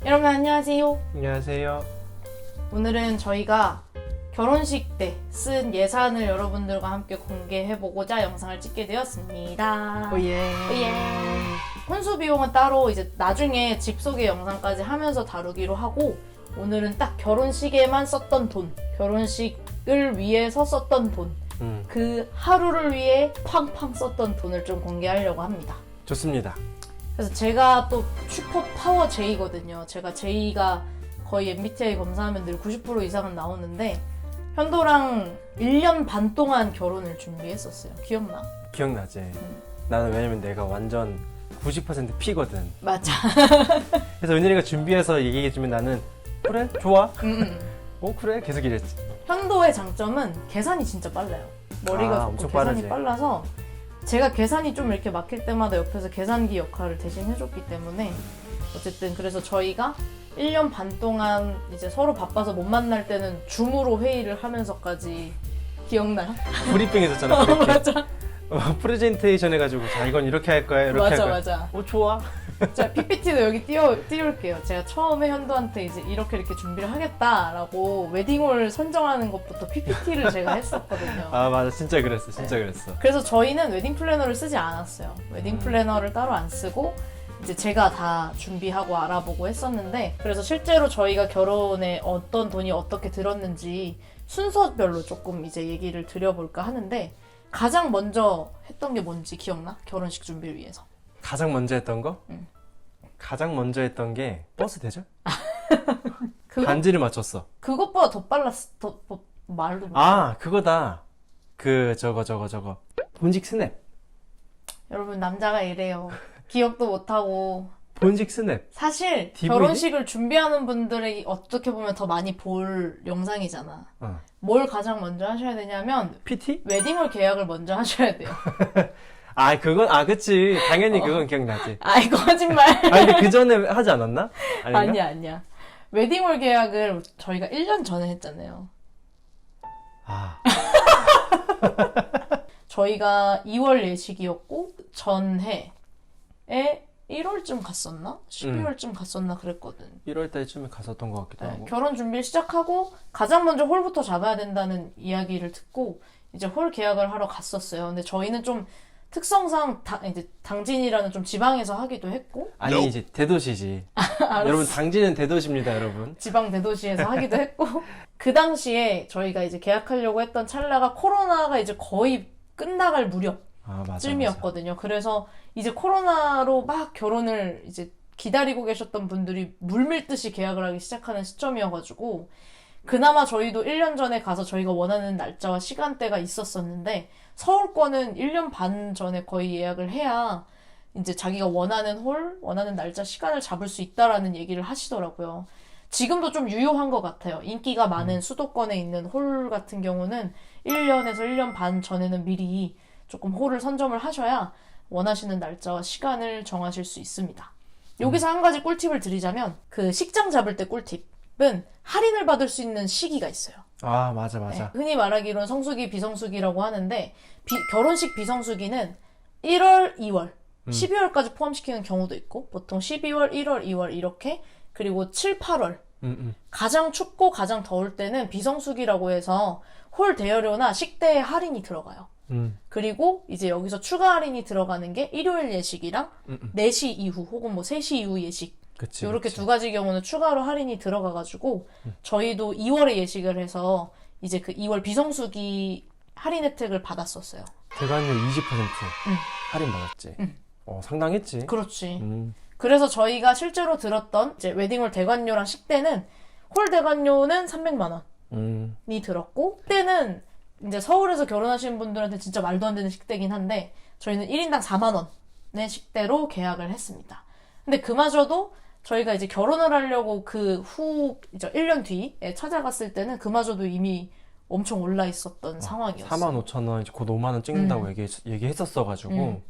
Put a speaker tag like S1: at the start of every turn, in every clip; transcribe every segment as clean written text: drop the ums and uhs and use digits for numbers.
S1: 여러분 안녕하세요.
S2: 안녕하세요.
S1: 오늘은 저희가 결혼식 때 쓴 예산을 여러분들과 함께 공개해보고자 영상을 찍게 되었습니다.
S2: 오예.
S1: 오예. 혼수 비용은 따로 이제 나중에 집 소개 영상까지 하면서 다루기로 하고, 오늘은 딱 결혼식에만 썼던 돈, 결혼식을 위해서 썼던 돈, 그 하루를 위해 팡팡 썼던 돈을 좀 공개하려고 합니다.
S2: 좋습니다.
S1: 그래서 제가 또 슈퍼 파워 J거든요. 제가 J가 거의 MBTI 검사하면 늘 90% 이상은 나오는데, 현도랑 1년 반 동안 결혼을 준비했었어요. 기억나?
S2: 기억나지? 나는 왜냐면 내가 완전 90% P거든.
S1: 맞아.
S2: 그래서 은일이가 준비해서 얘기해주면 나는 그래? 좋아? 그래? 계속 이랬지.
S1: 현도의 장점은 계산이 진짜 빨라요. 머리가 좋고
S2: 엄청
S1: 계산이
S2: 빠르지.
S1: 빨라서 제가 계산이 좀 이렇게 막힐 때마다 옆에서 계산기 역할을 대신 해줬기 때문에, 어쨌든 그래서 저희가 1년 반 동안 이제 서로 바빠서 못 만날 때는 줌으로 회의를 하면서까지, 기억나요?
S2: 브리핑 했었잖아. 브리핑.
S1: 맞아.
S2: 프레젠테이션 해가지고 자 이건 이렇게 할 거야 이렇게
S1: 맞아,
S2: 할 거야.
S1: 맞아.
S2: 좋아.
S1: 제가 PPT도 여기 띄울게요. 제가 처음에 현도한테 이제 이렇게 준비를 하겠다라고 웨딩홀 선정하는 것부터 PPT를 제가 했었거든요.
S2: 아 맞아, 진짜 그랬어. 진짜 그랬어.
S1: 그래서 저희는 웨딩 플래너를 쓰지 않았어요. 웨딩 플래너를 따로 안 쓰고 이제 제가 다 준비하고 알아보고 했었는데, 그래서 실제로 저희가 결혼에 어떤 돈이 어떻게 들었는지 순서별로 조금 이제 얘기를 드려볼까 하는데, 가장 먼저 했던 게 뭔지 기억나? 결혼식 준비를 위해서.
S2: 가장 먼저 했던 거?
S1: 응.
S2: 가장 먼저 했던 게 버스 대절?
S1: 그거,
S2: 반지를 맞췄어.
S1: 그것보다 더 빨랐어. 더 말도 못.
S2: 아 그거다. 그 저거 본직 스냅.
S1: 여러분 남자가 이래요. 기억도 못하고.
S2: 본직 스냅.
S1: 사실
S2: DVD?
S1: 결혼식을 준비하는 분들이 어떻게 보면 더 많이 볼 영상이잖아. 뭘 가장 먼저 하셔야 되냐면
S2: PT?
S1: 웨딩홀 계약을 먼저 하셔야 돼요.
S2: 그치. 당연히 그건 기억나지.
S1: 아이 거짓말.
S2: 아니, 근데 그 전에 하지 않았나? 아닌가?
S1: 아니야. 웨딩홀 계약을 저희가 1년 전에 했잖아요.
S2: 아,
S1: 저희가 2월 예식이었고 전해에 1월쯤 갔었나? 12월쯤 갔었나 그랬거든.
S2: 1월 달쯤에 갔었던 것 같기도
S1: 네,
S2: 하고.
S1: 결혼 준비를 시작하고 가장 먼저 홀부터 잡아야 된다는 이야기를 듣고 이제 홀 계약을 하러 갔었어요. 근데 저희는 좀 특성상 이제 당진이라는 좀 지방에서 하기도 했고,
S2: 아니, 이제 대도시지. 여러분, 당진은 대도시입니다, 여러분.
S1: 지방 대도시에서 하기도 했고, 그 당시에 저희가 이제 계약하려고 했던 찰나가 코로나가 이제 거의 끝나갈
S2: 맞아.
S1: 무렵쯤이었거든요. 그래서 이제 코로나로 막 결혼을 이제 기다리고 계셨던 분들이 물밀듯이 계약을 하기 시작하는 시점이어가지고, 그나마 저희도 1년 전에 가서 저희가 원하는 날짜와 시간대가 있었었는데, 서울권은 1년 반 전에 거의 예약을 해야 이제 자기가 원하는 홀, 원하는 날짜, 시간을 잡을 수 있다라는 얘기를 하시더라고요. 지금도 좀 유효한 것 같아요. 인기가 많은 수도권에 있는 홀 같은 경우는 1년에서 1년 반 전에는 미리 조금 홀을 선점을 하셔야 원하시는 날짜와 시간을 정하실 수 있습니다. 여기서 한 가지 꿀팁을 드리자면, 그 식장 잡을 때 꿀팁은 할인을 받을 수 있는 시기가 있어요.
S2: 맞아.
S1: 네, 흔히 말하기로는 성수기, 비성수기라고 하는데, 결혼식 비성수기는 1월, 2월, 12월까지 포함시키는 경우도 있고, 보통 12월, 1월, 2월 이렇게, 그리고 7, 8월 가장 춥고 가장 더울 때는 비성수기라고 해서 홀 대여료나 식대에 할인이 들어가요. 그리고 이제 여기서 추가 할인이 들어가는 게 일요일 예식이랑 4시 이후 혹은 뭐 3시 이후 예식,
S2: 그치.
S1: 이렇게 두 가지 경우는 추가로 할인이 들어가가지고 저희도 2월에 예식을 해서 이제 그 2월 비성수기 할인 혜택을 받았었어요.
S2: 대관료 20% 할인 받았지. 상당했지.
S1: 그렇지. 그래서 저희가 실제로 들었던 이제 웨딩홀 대관료랑 식대는, 홀 대관료는 300만 원이 들었고, 식대는 이제 서울에서 결혼하시는 분들한테 진짜 말도 안 되는 식대긴 한데, 저희는 1인당 4만 원의 식대로 계약을 했습니다. 근데 그마저도 저희가 이제 결혼을 하려고 그 후 이제 1년 뒤에 찾아갔을 때는 그마저도 이미 엄청 올라 있었던 상황이었어요.
S2: 45,000원, 이제 곧 5만원 찍는다고 얘기했었어가지고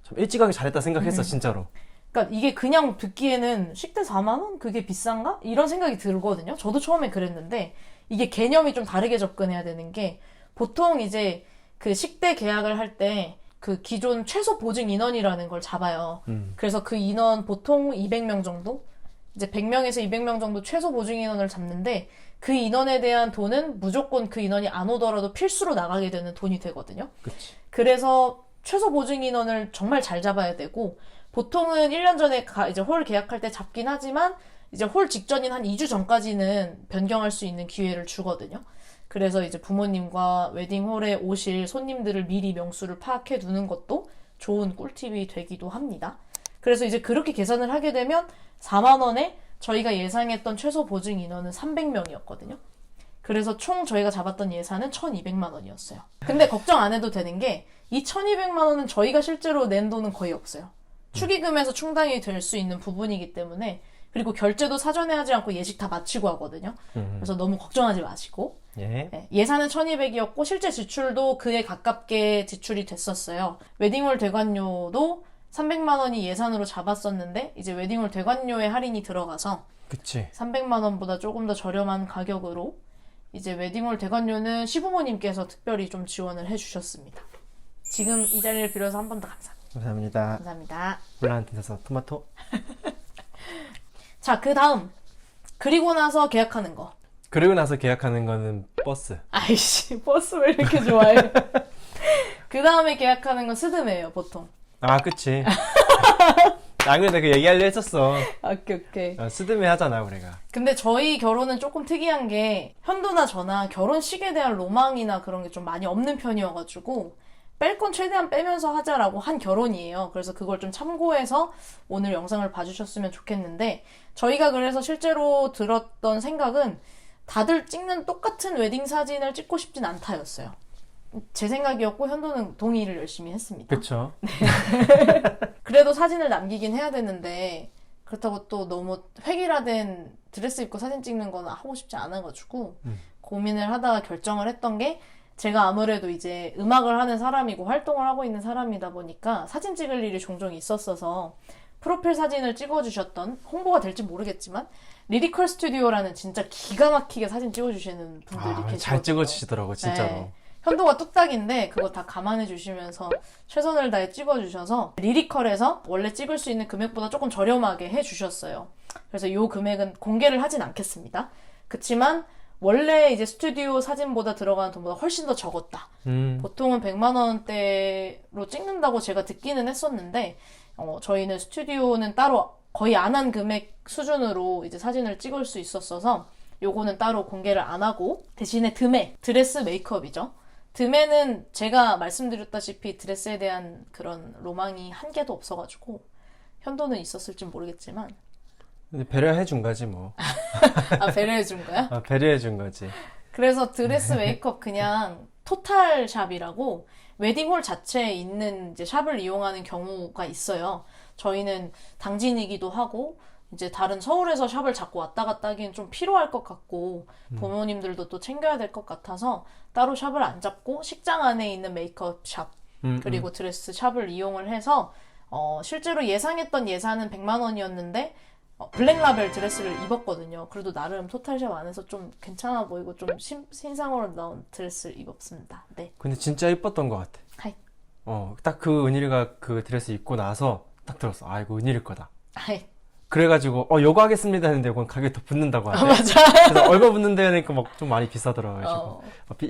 S2: 참 일찍 하기 잘했다 생각했어, 진짜로.
S1: 그러니까 이게 그냥 듣기에는 식대 4만 원? 그게 비싼가? 이런 생각이 들거든요. 저도 처음에 그랬는데, 이게 개념이 좀 다르게 접근해야 되는 게, 보통 이제 그 식대 계약을 할 때 그 기존 최소 보증 인원이라는 걸 잡아요. 그래서 그 인원 보통 200명 정도? 이제 100명에서 200명 정도 최소 보증 인원을 잡는데 그 인원에 대한 돈은 무조건 그 인원이 안 오더라도 필수로 나가게 되는 돈이 되거든요.
S2: 그치.
S1: 그래서 최소 보증 인원을 정말 잘 잡아야 되고 보통은 1년 전에 이제 홀 계약할 때 잡긴 하지만 이제 홀 직전인 한 2주 전까지는 변경할 수 있는 기회를 주거든요. 그래서 이제 부모님과 웨딩홀에 오실 손님들을 미리 명수를 파악해 두는 것도 좋은 꿀팁이 되기도 합니다. 그래서 이제 그렇게 계산을 하게 되면 4만 원에 저희가 예상했던 최소 보증 인원은 300명이었거든요. 그래서 총 저희가 잡았던 예산은 1,200만 원이었어요. 근데 걱정 안 해도 되는 게 이 1,200만 원은 저희가 실제로 낸 돈은 거의 없어요. 축의금에서 충당이 될 수 있는 부분이기 때문에 그리고 결제도 사전에 하지 않고 예식 다 마치고 하거든요. 그래서 너무 걱정하지 마시고
S2: 예.
S1: 네, 예산은 1,200이었고 실제 지출도 그에 가깝게 지출이 됐었어요. 웨딩홀 대관료도 300만 원이 예산으로 잡았었는데 이제 웨딩홀 대관료에 할인이 들어가서
S2: 그치.
S1: 300만 원보다 조금 더 저렴한 가격으로 이제 웨딩홀 대관료는 시부모님께서 특별히 좀 지원을 해주셨습니다. 지금 이 자리를 빌어서 한 번 더 감사합니다.
S2: 감사합니다.
S1: 감사합니다.
S2: 롤란한테 서 토마토.
S1: 자, 그 다음 그리고 나서 계약하는 거.
S2: 그리고 나서 계약하는 거는 버스.
S1: 아이씨, 버스 왜 이렇게 좋아해? 그 다음에 계약하는 건 스드메예요, 보통.
S2: 아, 그치. 안 그래도 그 얘기하려 했었어.
S1: 오케이.
S2: 스드메 하잖아, 우리가.
S1: 근데 저희 결혼은 조금 특이한 게 현도나 저나 결혼식에 대한 로망이나 그런 게 좀 많이 없는 편이어가지고 뺄 건 최대한 빼면서 하자라고 한 결혼이에요. 그래서 그걸 좀 참고해서 오늘 영상을 봐주셨으면 좋겠는데 저희가 그래서 실제로 들었던 생각은 다들 찍는 똑같은 웨딩 사진을 찍고 싶진 않다였어요. 제 생각이었고 현도는 동의를 열심히 했습니다.
S2: 그쵸.
S1: 그래도 사진을 남기긴 해야 되는데 그렇다고 또 너무 획일화된 드레스 입고 사진 찍는 건 하고 싶지 않아가지고 고민을 하다가 결정을 했던 게 제가 아무래도 이제 음악을 하는 사람이고 활동을 하고 있는 사람이다 보니까 사진 찍을 일이 종종 있었어서 프로필 사진을 찍어주셨던 홍보가 될지 모르겠지만 리리컬 스튜디오라는 진짜 기가 막히게 사진 찍어주시는 분들이 계시거든요.
S2: 잘 찍어주시더라고, 진짜로.
S1: 네. 현도가 뚝딱인데 그거 다 감안해 주시면서 최선을 다해 찍어주셔서 리리컬에서 원래 찍을 수 있는 금액보다 조금 저렴하게 해주셨어요. 그래서 이 금액은 공개를 하진 않겠습니다. 그치만 원래 이제 스튜디오 사진보다 들어가는 돈보다 훨씬 더 적었다. 보통은 100만 원대로 찍는다고 제가 듣기는 했었는데 저희는 스튜디오는 따로 거의 안 한 금액 수준으로 이제 사진을 찍을 수 있었어서 요거는 따로 공개를 안 하고 대신에 드레스 메이크업이죠. 드메는 제가 말씀드렸다시피 드레스에 대한 그런 로망이 한 개도 없어가지고 현도는 있었을지 모르겠지만
S2: 근데 배려해준 거지, 뭐.
S1: 아, 배려해준 거야?
S2: 배려해준 거지.
S1: 그래서 드레스 메이크업 그냥 토탈 샵이라고 웨딩홀 자체에 있는 이제 샵을 이용하는 경우가 있어요. 저희는 당진이기도 하고 이제 다른 서울에서 샵을 자꾸 왔다 갔다 하기엔 좀 필요할 것 같고 부모님들도 또 챙겨야 될 것 같아서 따로 샵을 안 잡고 식장 안에 있는 메이크업 샵 그리고 드레스 샵을 이용을 해서 실제로 예상했던 예산은 100만 원이었는데 블랙라벨 드레스를 입었거든요. 그래도 나름 토탈샵 안에서 좀 괜찮아 보이고 좀 신상으로 나온 드레스를 입었습니다. 네.
S2: 근데 진짜 이뻤던 것 같아.
S1: 하이.
S2: 딱 그 은일이가 그 드레스 입고 나서 딱 들었어. 아, 이거 은일일 거다.
S1: 하이.
S2: 그래가지고 요거 하겠습니다 했는데 이건 가격이 더 붙는다고 하대.
S1: 맞아.
S2: 그래서 얼마 붙는데 하니까 막 좀 많이 비싸더라고요.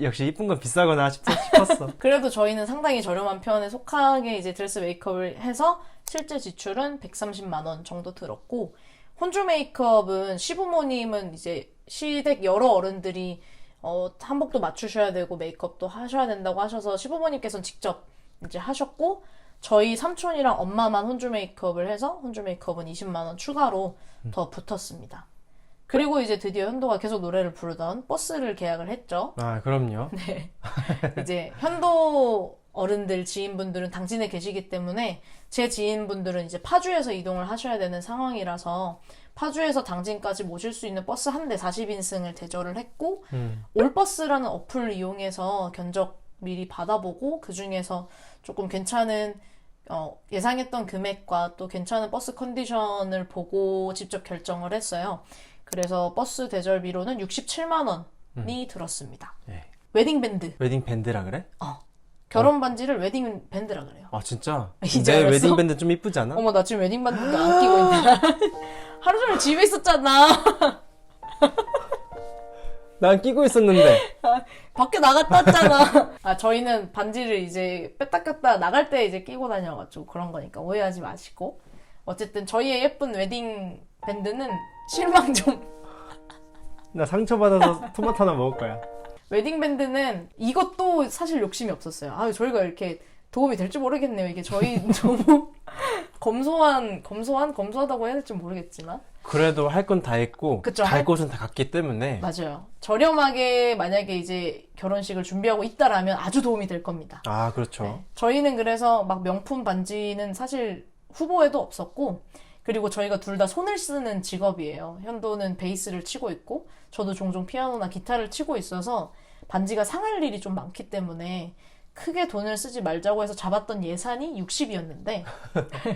S2: 역시 이쁜 건 비싸구나 싶었어.
S1: 그래도 저희는 상당히 저렴한 편에 속하게 이제 드레스 메이크업을 해서 실제 지출은 130만 원 정도 들었고 혼주 메이크업은 시부모님은 이제 시댁 여러 어른들이 한복도 맞추셔야 되고 메이크업도 하셔야 된다고 하셔서 시부모님께서는 직접 이제 하셨고 저희 삼촌이랑 엄마만 혼주 메이크업을 해서 혼주 메이크업은 20만 원 추가로 더 붙었습니다. 그리고 이제 드디어 현도가 계속 노래를 부르던 버스를 계약을 했죠.
S2: 아, 그럼요.
S1: 네. 이제 현도 어른들, 지인분들은 당진에 계시기 때문에 제 지인분들은 이제 파주에서 이동을 하셔야 되는 상황이라서 파주에서 당진까지 모실 수 있는 버스 한 대 40인승을 대절을 했고 올버스라는 어플을 이용해서 견적 미리 받아보고 그 중에서 조금 괜찮은 예상했던 금액과 또 괜찮은 버스 컨디션을 보고 직접 결정을 했어요. 그래서 버스 대절비로는 67만 원이 들었습니다.
S2: 예.
S1: 웨딩 밴드.
S2: 웨딩 밴드라 그래?
S1: 결혼 반지를 웨딩 밴드라 그래요.
S2: 아, 진짜?
S1: 이제
S2: 내
S1: 알았어?
S2: 웨딩 밴드 좀 이쁘지 않아?
S1: 어머, 나 지금 웨딩 반지도 안 끼고 있는데. 하루 종일 집에 있었잖아.
S2: 난 끼고 있었는데.
S1: 밖에 나갔다 왔잖아. 아, 저희는 반지를 이제 뺐다 꼈다 나갈 때 이제 끼고 다녀가지고 그런 거니까 오해하지 마시고. 어쨌든 저희의 예쁜 웨딩 밴드는 실망 좀.
S2: 나 상처받아서 토마토 하나 먹을 거야.
S1: 웨딩 밴드는 이것도 사실 욕심이 없었어요. 아, 저희가 이렇게 도움이 될지 모르겠네요. 이게 저희 너무 검소하다고 해야 될지 모르겠지만.
S2: 그래도 할 건 다 했고
S1: 그쵸,
S2: 갈 곳은 다 갔기 때문에
S1: 맞아요. 저렴하게 만약에 이제 결혼식을 준비하고 있다라면 아주 도움이 될 겁니다.
S2: 아 그렇죠.
S1: 네. 저희는 그래서 막 명품 반지는 사실 후보에도 없었고, 그리고 저희가 둘 다 손을 쓰는 직업이에요. 현도는 베이스를 치고 있고 저도 종종 피아노나 기타를 치고 있어서 반지가 상할 일이 좀 많기 때문에 크게 돈을 쓰지 말자고 해서 잡았던 예산이 60이었는데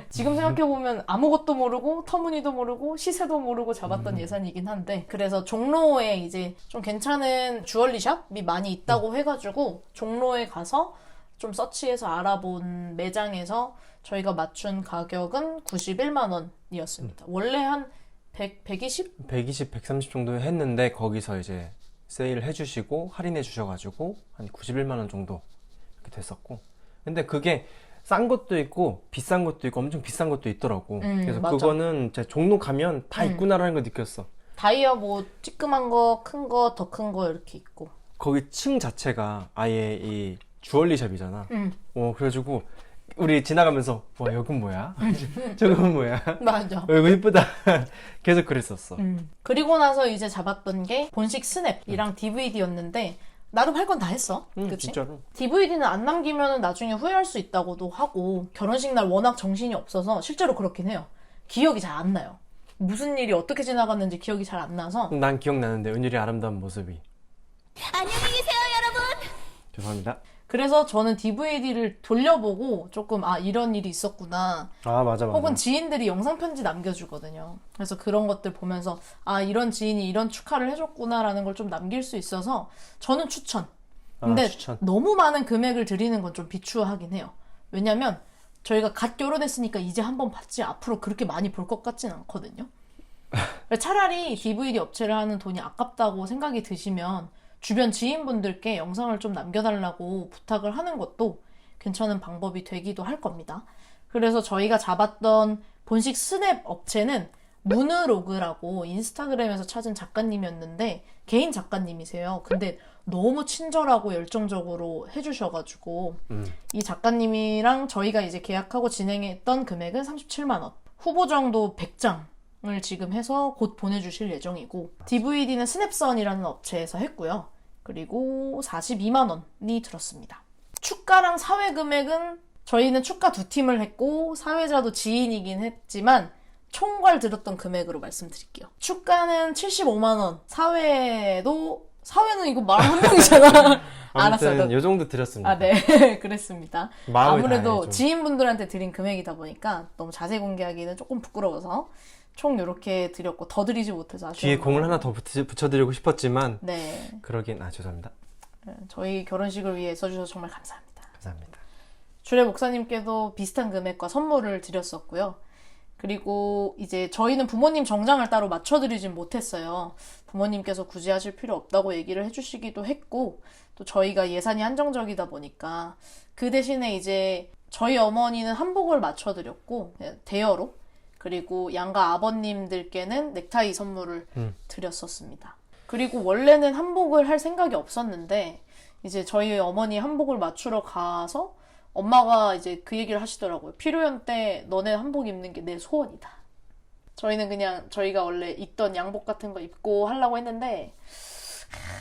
S1: 지금 생각해보면 아무것도 모르고 터무니도 모르고 시세도 모르고 잡았던 예산이긴 한데, 그래서 종로에 이제 좀 괜찮은 주얼리샵이 많이 있다고 해가지고 종로에 가서 좀 서치해서 알아본 매장에서 저희가 맞춘 가격은 91만 원이었습니다. 원래 한 120?
S2: 120, 130 정도 했는데 거기서 이제 세일 해주시고 할인해 주셔가지고 한 91만 원 정도 이렇게 됐었고, 근데 그게 싼 것도 있고 비싼 것도 있고 엄청 비싼 것도 있더라고. 그래서
S1: 맞아.
S2: 그거는 진짜 종로 가면 다 있구나라는 걸 느꼈어.
S1: 다이아 뭐 찌끄만 거, 큰 거, 더 큰 거 이렇게 있고.
S2: 거기 층 자체가 아예 이 주얼리샵이잖아. 그래가지고 우리 지나가면서 와 여긴 뭐야? 저건 뭐야?
S1: 맞아.
S2: 이거 이쁘다. 계속 그랬었어.
S1: 그리고 나서 이제 잡았던 게 본식 스냅이랑 DVD였는데 나름 할 건 다 했어. 그치?
S2: 진짜로.
S1: DVD는 안 남기면 나중에 후회할 수 있다고도 하고, 결혼식 날 워낙 정신이 없어서 실제로 그렇긴 해요. 기억이 잘 안 나요. 무슨 일이 어떻게 지나갔는지 기억이 잘 안 나서.
S2: 난 기억나는데 은율이 아름다운 모습이.
S3: 안녕히 계세요, 여러분.
S2: 죄송합니다.
S1: 그래서 저는 DVD를 돌려보고 조금 이런 일이 있었구나.
S2: 아 맞아.
S1: 혹은 지인들이 영상편지 남겨주거든요. 그래서 그런 것들 보면서 이런 지인이 이런 축하를 해줬구나라는 걸 좀 남길 수 있어서 저는 추천. 근데
S2: 추천.
S1: 너무 많은 금액을 드리는 건 좀 비추하긴 해요. 왜냐면 저희가 갓 결혼했으니까 이제 한번 봤지 앞으로 그렇게 많이 볼 것 같진 않거든요. 차라리 DVD 업체를 하는 돈이 아깝다고 생각이 드시면 주변 지인분들께 영상을 좀 남겨달라고 부탁을 하는 것도 괜찮은 방법이 되기도 할 겁니다. 그래서 저희가 잡았던 본식 스냅 업체는 무느로그라고 인스타그램에서 찾은 작가님이었는데 개인 작가님이세요. 근데 너무 친절하고 열정적으로 해주셔가지고 이 작가님이랑 저희가 이제 계약하고 진행했던 금액은 37만 원. 후보정도 100장 을 지금 해서 곧 보내주실 예정이고, DVD는 스냅선이라는 업체에서 했고요. 그리고 42만 원이 들었습니다. 축가랑 사회 금액은 저희는 축가 2팀을 했고 사회자도 지인이긴 했지만 총괄 들었던 금액으로 말씀드릴게요. 축가는 75만 원, 사회는 이거 말 한 명이잖아.
S2: 아무튼 요 정도 드렸습니다.
S1: 네. 그랬습니다.
S2: 마음을
S1: 아무래도
S2: 다해, 좀.
S1: 지인분들한테 드린 금액이다 보니까 너무 자세 공개하기는 조금 부끄러워서 총 요렇게 드렸고 더 드리지 못해서 아쉬워요.
S2: 뒤에 공을 하나 더 붙여드리고 싶었지만
S1: 네.
S2: 그러긴 죄송합니다.
S1: 저희 결혼식을 위해 써주셔서 정말 감사합니다.
S2: 감사합니다.
S1: 주례 목사님께도 비슷한 금액과 선물을 드렸었고요. 그리고 이제 저희는 부모님 정장을 따로 맞춰드리진 못했어요. 부모님께서 굳이 하실 필요 없다고 얘기를 해주시기도 했고, 또 저희가 예산이 한정적이다 보니까 그 대신에 이제 저희 어머니는 한복을 맞춰드렸고 대여로, 그리고 양가 아버님들께는 넥타이 선물을 드렸었습니다. 그리고 원래는 한복을 할 생각이 없었는데 이제 저희 어머니 한복을 맞추러 가서 엄마가 이제 그 얘기를 하시더라고요. 피로연 때 너네 한복 입는 게 내 소원이다. 저희는 그냥 저희가 원래 입던 양복 같은 거 입고 하려고 했는데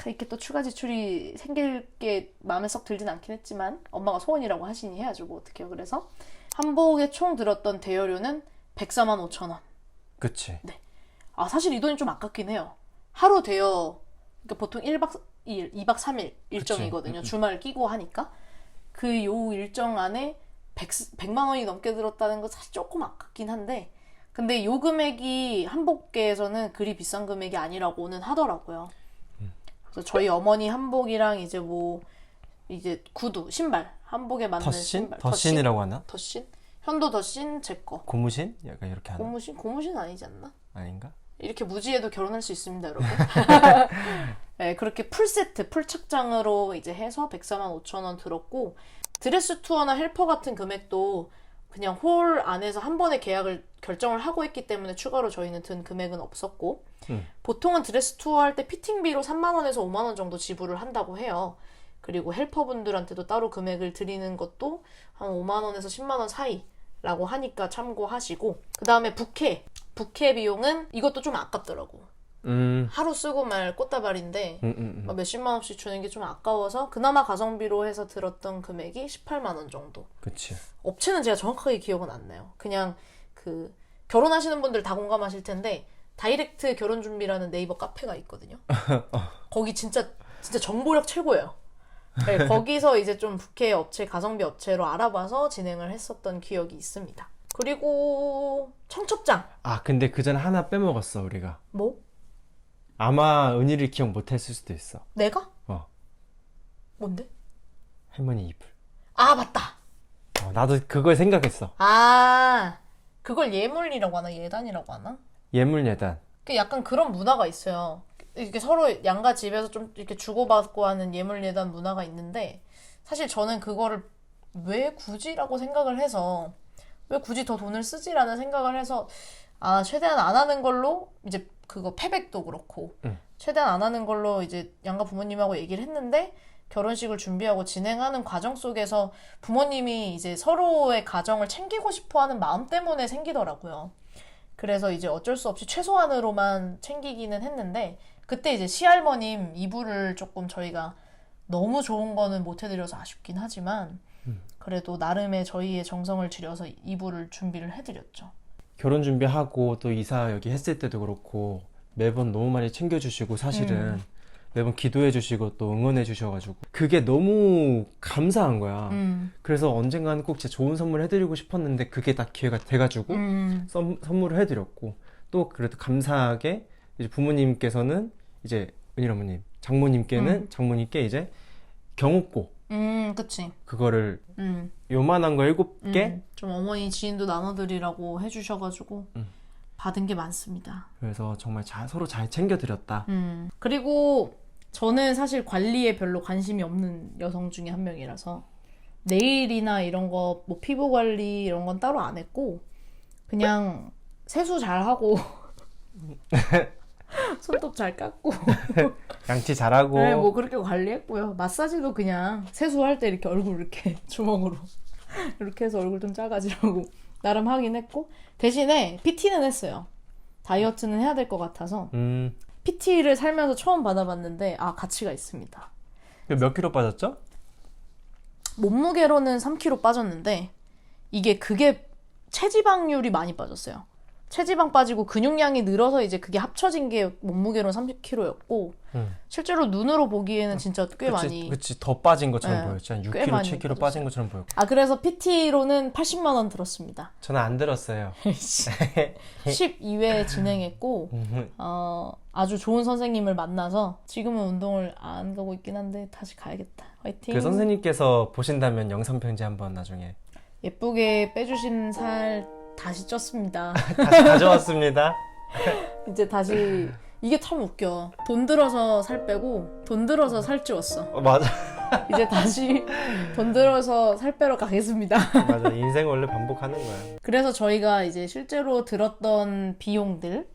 S1: 이렇게 또 추가 지출이 생길 게 마음에 썩 들진 않긴 했지만 엄마가 소원이라고 하시니 해야죠. 뭐 어떡해요. 그래서 한복에 총 들었던 대여료는 104만 5천 원.
S2: 그치.
S1: 네. 사실 이 돈이 좀 아깝긴 해요. 하루 대여, 그러니까 보통 1박 2일, 2박 3일 일정이거든요. 주말 끼고 하니까. 그 요 일정 안에 100만 원이 넘게 들었다는 건 사실 조금 아깝긴 한데, 근데 요 금액이 한복계에서는 그리 비싼 금액이 아니라고는 하더라고요. 그래서 저희 어머니 한복이랑 이제 이제 구두, 신발, 한복에 맞는
S2: 덧신?
S1: 신발.
S2: 덧신이라고 하나?
S1: 덧신? 현도 덧신 제 거.
S2: 고무신? 약간 이렇게 하나?
S1: 고무신 아니지 않나?
S2: 아닌가?
S1: 이렇게 무지해도 결혼할 수 있습니다, 여러분. 네, 그렇게 풀세트, 풀착장으로 이제 해서 104만 5천 원 들었고, 드레스 투어나 헬퍼 같은 금액도 그냥 홀 안에서 한 번에 계약을 결정을 하고 있기 때문에 추가로 저희는 든 금액은 없었고, 보통은 드레스 투어 할 때 피팅비로 3만 원에서 5만 원 정도 지불을 한다고 해요. 그리고 헬퍼분들한테도 따로 금액을 드리는 것도 한 5만 원에서 10만 원 사이라고 하니까 참고하시고, 그 다음에 부케 비용은 이것도 좀 아깝더라고. 하루 쓰고 말 꽃다발인데 막 몇십만 원씩 주는 게 좀 아까워서 그나마 가성비로 해서 들었던 금액이 18만 원 정도.
S2: 그치.
S1: 업체는 제가 정확하게 기억은 안 나요. 그냥 그 결혼하시는 분들 다 공감하실 텐데 다이렉트 결혼준비라는 네이버 카페가 있거든요. 거기 진짜 정보력 최고예요. 네, 거기서 이제 좀 부캐 업체, 가성비 업체로 알아봐서 진행을 했었던 기억이 있습니다. 그리고 청첩장.
S2: 아, 근데 그 전에 하나 빼먹었어, 우리가.
S1: 뭐?
S2: 아마 은희를 기억 못했을 수도 있어.
S1: 내가?
S2: 어.
S1: 뭔데?
S2: 할머니 이불.
S1: 아, 맞다.
S2: 나도 그걸 생각했어.
S1: 아, 그걸 예물이라고 하나? 예단이라고 하나?
S2: 예물예단.
S1: 그 약간 그런 문화가 있어요. 이렇게 서로 양가 집에서 좀 이렇게 주고받고 하는 예물 예단 문화가 있는데, 사실 저는 그거를 왜 굳이라고 생각을 해서, 왜 굳이 더 돈을 쓰지라는 생각을 해서, 아, 최대한 안 하는 걸로, 이제 그거 패백도 그렇고, 최대한 안 하는 걸로 이제 양가 부모님하고 얘기를 했는데, 결혼식을 준비하고 진행하는 과정 속에서 부모님이 이제 서로의 가정을 챙기고 싶어 하는 마음 때문에 생기더라고요. 그래서 이제 어쩔 수 없이 최소한으로만 챙기기는 했는데, 그때 이제 시할머님 이불을 조금 저희가 너무 좋은 거는 못 해드려서 아쉽긴 하지만, 그래도 나름의 저희의 정성을 들여서 이불을 준비를 해드렸죠.
S2: 결혼 준비하고 또 이사 여기 했을 때도 그렇고 매번 너무 많이 챙겨주시고 사실은 매번 기도해주시고 또 응원해주셔가지고 그게 너무 감사한 거야. 그래서 언젠가는 꼭 진짜 좋은 선물 해드리고 싶었는데 그게 딱 기회가 돼가지고 선물을 해드렸고 또 그래도 감사하게 이제 부모님께서는 이제 은희 어머님, 장모님께 이제 경옥고
S1: 그치.
S2: 그거를 요만한 거 7개?
S1: 좀 어머니 지인도 나눠드리라고 해주셔가지고 받은 게 많습니다.
S2: 그래서 정말 서로 잘 챙겨드렸다.
S1: 그리고 저는 사실 관리에 별로 관심이 없는 여성 중에 한 명이라서 네일이나 이런 거, 뭐 피부 관리 이런 건 따로 안 했고 그냥 세수 잘 하고 손톱 잘 깎고
S2: 양치 잘하고
S1: 네, 뭐 그렇게 관리했고요. 마사지도 그냥 세수할 때 이렇게 얼굴 이렇게 주먹으로 이렇게 해서 얼굴 좀 작아지라고 나름 하긴 했고 대신에 PT는 했어요. 다이어트는 해야 될 것 같아서 PT를 살면서 처음 받아봤는데 아 가치가 있습니다.
S2: 몇 킬로 빠졌죠?
S1: 몸무게로는 3kg 빠졌는데 그게 체지방률이 많이 빠졌어요. 체지방 빠지고 근육량이 늘어서 이제 그게 합쳐진 게 몸무게로 30kg였고 실제로 눈으로 보기에는 진짜 꽤 많이
S2: 그치 더 빠진 것처럼
S1: 네,
S2: 보였지. 한
S1: 꽤
S2: 6kg,
S1: 많이
S2: 7kg
S1: 빠졌어요.
S2: 빠진 것처럼 보였고
S1: 그래서 PT로는 80만 원 들었습니다.
S2: 저는 안 들었어요.
S1: 12회 진행했고 아주 좋은 선생님을 만나서 지금은 운동을 안 가고 있긴 한데 다시 가야겠다. 화이팅.
S2: 그 선생님께서 보신다면 영상 편지 한번 나중에
S1: 예쁘게 빼주신 살 다시 쪘습니다.
S2: 다시 가져왔습니다.
S1: 이제 다시 이게 참 웃겨. 돈 들어서 살 빼고 돈 들어서 살 찌웠어.
S2: 맞아.
S1: 이제 다시 돈 들어서 살 빼러 가겠습니다.
S2: 맞아. 인생 원래 반복하는 거야.
S1: 그래서 저희가 이제 실제로 들었던 비용들은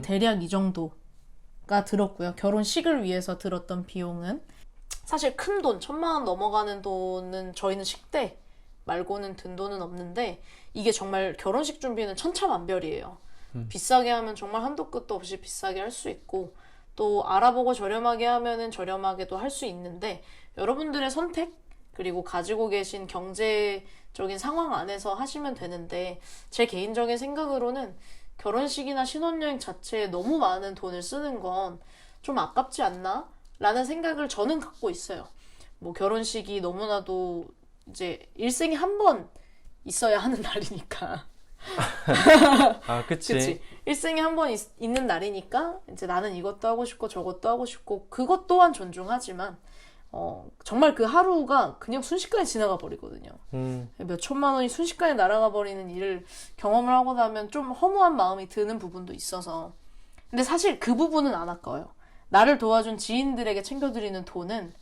S1: 대략 이 정도가 들었고요. 결혼식을 위해서 들었던 비용은 사실 큰 돈, 1,000만 원 넘어가는 돈은 저희는 식대 말고는 든 돈은 없는데 이게 정말 결혼식 준비는 천차만별이에요. 비싸게 하면 정말 한도 끝도 없이 비싸게 할 수 있고 또 알아보고 저렴하게 하면은 저렴하게도 할 수 있는데 여러분들의 선택 그리고 가지고 계신 경제적인 상황 안에서 하시면 되는데 제 개인적인 생각으로는 결혼식이나 신혼여행 자체에 너무 많은 돈을 쓰는 건 좀 아깝지 않나? 라는 생각을 저는 갖고 있어요. 뭐 결혼식이 너무나도 이제 일생에 한 번 있어야 하는 날이니까.
S2: 아, 그치.
S1: 그치. 일생에 한 번 있는 날이니까 이제 나는 이것도 하고 싶고 저것도 하고 싶고 그것 또한 존중하지만 정말 그 하루가 그냥 순식간에 지나가 버리거든요. 몇 천만 원이 순식간에 날아가 버리는 일을 경험을 하고 나면 좀 허무한 마음이 드는 부분도 있어서. 근데 사실 그 부분은 안 아까워요. 나를 도와준 지인들에게 챙겨드리는 돈은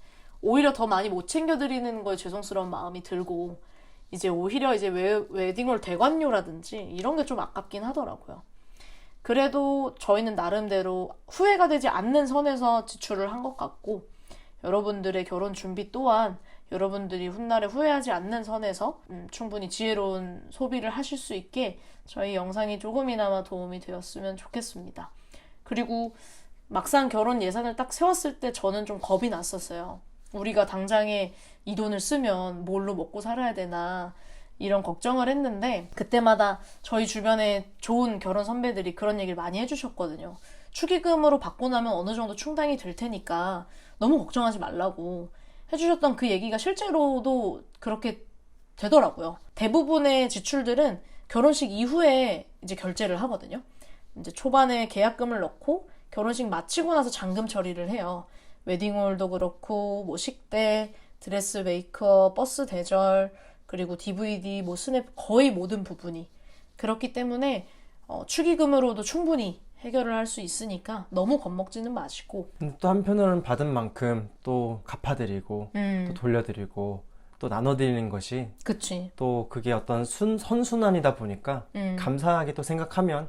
S1: 오히려 더 많이 못 챙겨드리는 거에 죄송스러운 마음이 들고, 이제 오히려 이제 웨딩홀 대관료라든지 이런 게 좀 아깝긴 하더라고요. 그래도 저희는 나름대로 후회가 되지 않는 선에서 지출을 한 것 같고, 여러분들의 결혼 준비 또한 여러분들이 훗날에 후회하지 않는 선에서 충분히 지혜로운 소비를 하실 수 있게 저희 영상이 조금이나마 도움이 되었으면 좋겠습니다. 그리고 막상 결혼 예산을 딱 세웠을 때 저는 좀 겁이 났었어요. 우리가 당장에 이 돈을 쓰면 뭘로 먹고 살아야 되나 이런 걱정을 했는데, 그때마다 저희 주변에 좋은 결혼 선배들이 그런 얘기를 많이 해주셨거든요. 축의금으로 받고 나면 어느 정도 충당이 될 테니까 너무 걱정하지 말라고 해주셨던 그 얘기가 실제로도 그렇게 되더라고요. 대부분의 지출들은 결혼식 이후에 이제 결제를 하거든요. 이제 초반에 계약금을 넣고 결혼식 마치고 나서 잔금 처리를 해요. 웨딩홀도 그렇고 뭐 식대, 드레스 메이크업, 버스 대절, 그리고 DVD, 뭐 스냅, 거의 모든 부분이 그렇기 때문에 축의금으로도 충분히 해결을 할 수 있으니까 너무 겁먹지는 마시고,
S2: 또 한편으로는 받은 만큼 또 갚아드리고 또 돌려드리고 또 나눠드리는 것이
S1: 그치.
S2: 또 그게 어떤 선순환이다 보니까 감사하게 또 생각하면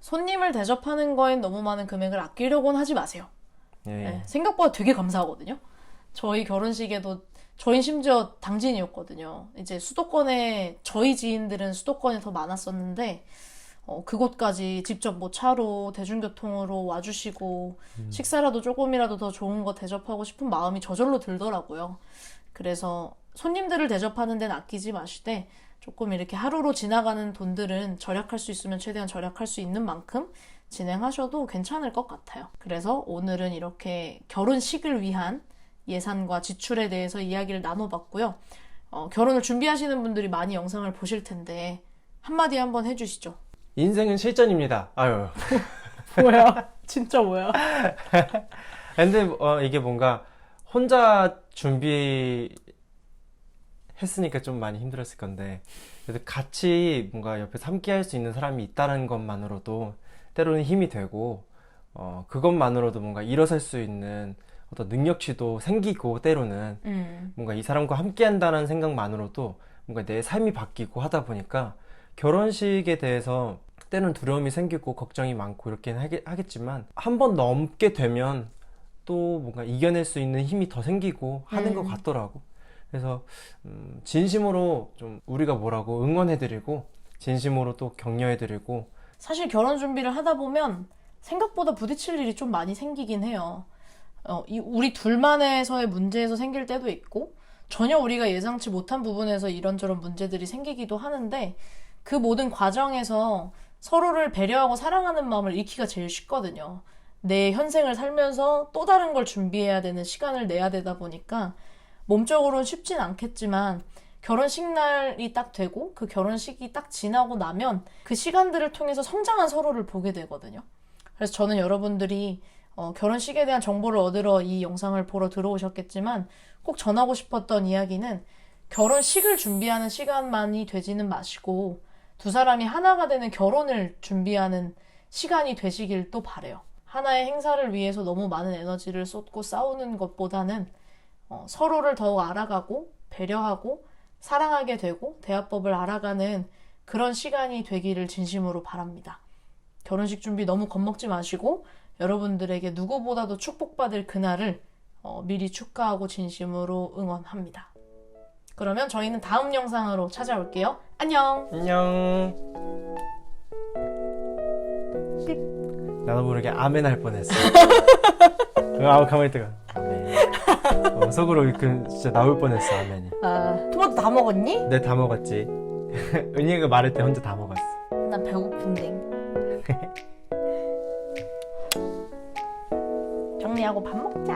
S1: 손님을 대접하는 거엔 너무 많은 금액을 아끼려고는 하지 마세요.
S2: 예.
S1: 네, 생각보다 되게 감사하거든요. 저희 결혼식에도 저희 심지어 당진이었거든요. 이제 수도권에, 저희 지인들은 수도권이 더 많았었는데 그곳까지 직접 뭐 차로 대중교통으로 와주시고 식사라도 조금이라도 더 좋은 거 대접하고 싶은 마음이 저절로 들더라고요. 그래서 손님들을 대접하는 데는 아끼지 마시되 조금 이렇게 하루로 지나가는 돈들은 절약할 수 있으면 최대한 절약할 수 있는 만큼 진행하셔도 괜찮을 것 같아요. 그래서 오늘은 이렇게 결혼식을 위한 예산과 지출에 대해서 이야기를 나눠봤고요. 결혼을 준비하시는 분들이 많이 영상을 보실 텐데 한마디 한번 해주시죠.
S2: 인생은 실전입니다. 아유.
S1: 뭐야? 진짜 뭐야?
S2: 근데 이게 뭔가 혼자 준비했으니까 좀 많이 힘들었을 건데, 그래도 같이 뭔가 옆에서 함께 할 수 있는 사람이 있다는 것만으로도 때로는 힘이 되고, 그것만으로도 뭔가 일어설 수 있는 어떤 능력치도 생기고, 때로는 뭔가 이 사람과 함께 한다는 생각만으로도 뭔가 내 삶이 바뀌고 하다 보니까 결혼식에 대해서 때는 두려움이 생기고 걱정이 많고 이렇게는 하겠지만 한 번 넘게 되면 또 뭔가 이겨낼 수 있는 힘이 더 생기고 하는 것 같더라고. 그래서 진심으로 좀 우리가 뭐라고 응원해드리고 진심으로 또 격려해드리고,
S1: 사실 결혼 준비를 하다 보면 생각보다 부딪힐 일이 좀 많이 생기긴 해요. 우리 둘만에서의 문제에서 생길 때도 있고 전혀 우리가 예상치 못한 부분에서 이런저런 문제들이 생기기도 하는데, 그 모든 과정에서 서로를 배려하고 사랑하는 마음을 잃기가 제일 쉽거든요. 내 현생을 살면서 또 다른 걸 준비해야 되는 시간을 내야 되다 보니까 몸적으로는 쉽진 않겠지만, 결혼식 날이 딱 되고 그 결혼식이 딱 지나고 나면 그 시간들을 통해서 성장한 서로를 보게 되거든요. 그래서 저는 여러분들이 결혼식에 대한 정보를 얻으러 이 영상을 보러 들어오셨겠지만 꼭 전하고 싶었던 이야기는, 결혼식을 준비하는 시간만이 되지는 마시고 두 사람이 하나가 되는 결혼을 준비하는 시간이 되시길 또 바래요. 하나의 행사를 위해서 너무 많은 에너지를 쏟고 싸우는 것보다는 서로를 더욱 알아가고 배려하고 사랑하게 되고 대화법을 알아가는 그런 시간이 되기를 진심으로 바랍니다. 결혼식 준비 너무 겁먹지 마시고 여러분들에게 누구보다도 축복받을 그날을 미리 축하하고 진심으로 응원합니다. 그러면 저희는 다음 영상으로 찾아올게요. 안녕!
S2: 안녕. 나도 모르게 아멘 할 뻔했어. 가만히 있다가 아멘. 속으로 이렇게 진짜 나올 뻔했어, 아멘이.
S1: 토마토 다 먹었니?
S2: 네, 다 먹었지. 은희가 말할 때 혼자 다 먹었어.
S1: 난 배고픈데. 정리하고 밥 먹자.